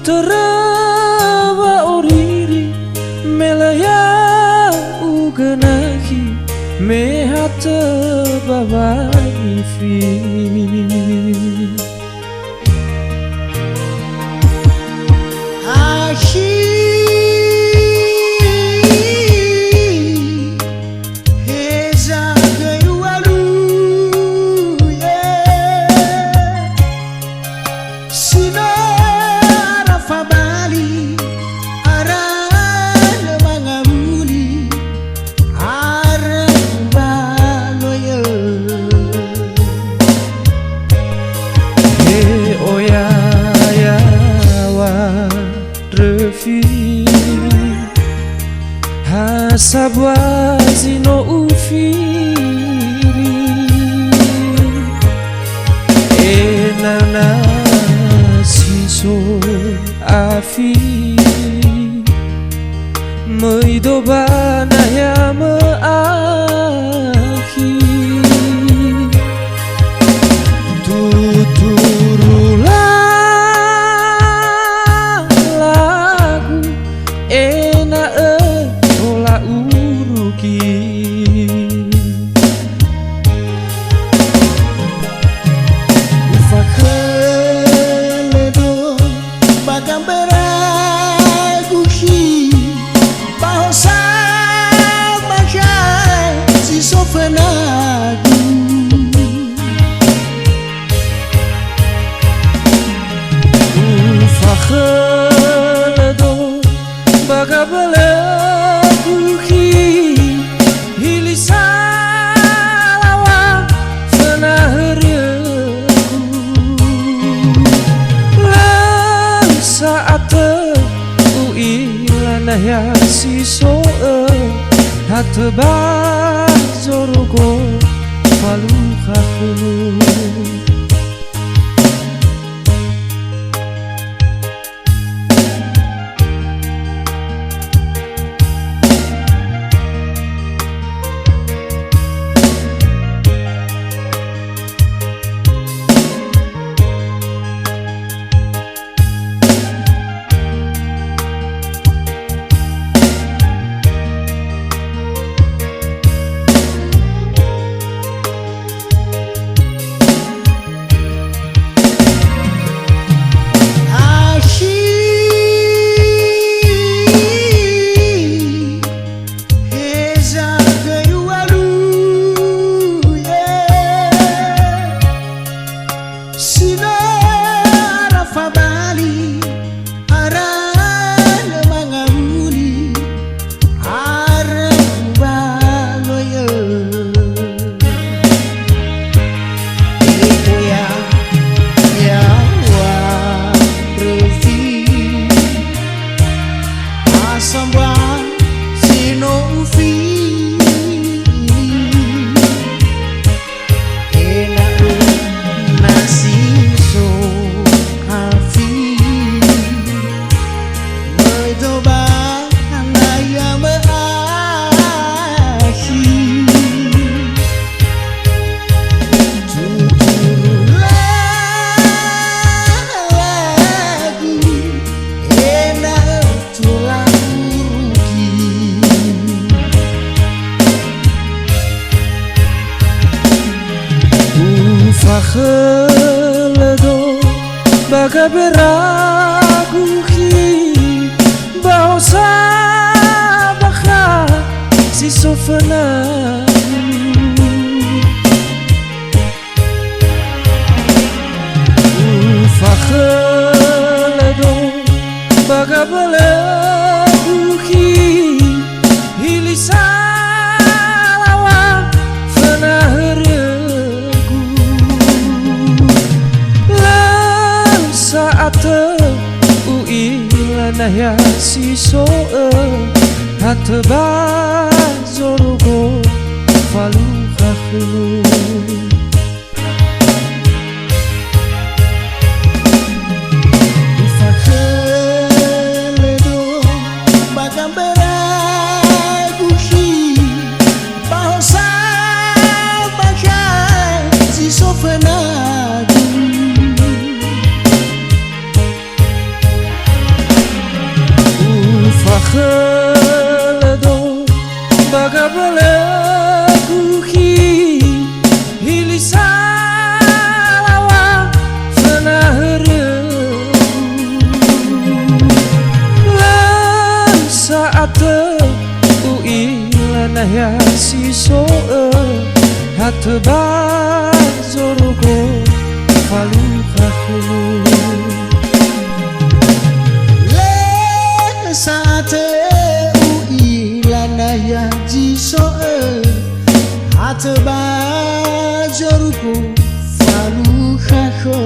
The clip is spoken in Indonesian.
tarawa oriri melaya uganaki mehata babani fi Sabwazi no ufiri enana siso afi meidobana ya meakhi tuturulah lagu ena ya si soe hatba zorogo falu khafu Fakhledo baga beragu ki bausa bakha si sofana fakhledo baga beragu ki hilisa ya si soe hatba zorogo falu khafu ifakeledo bagambera gushi bahasa baca si sofena kheledo baga balaguhi hilisalawa fanahere lan saat uilana ya sisoe hatba zorugo falu khakhu saate uilana ya jisoe hatba zorugo falu khakhu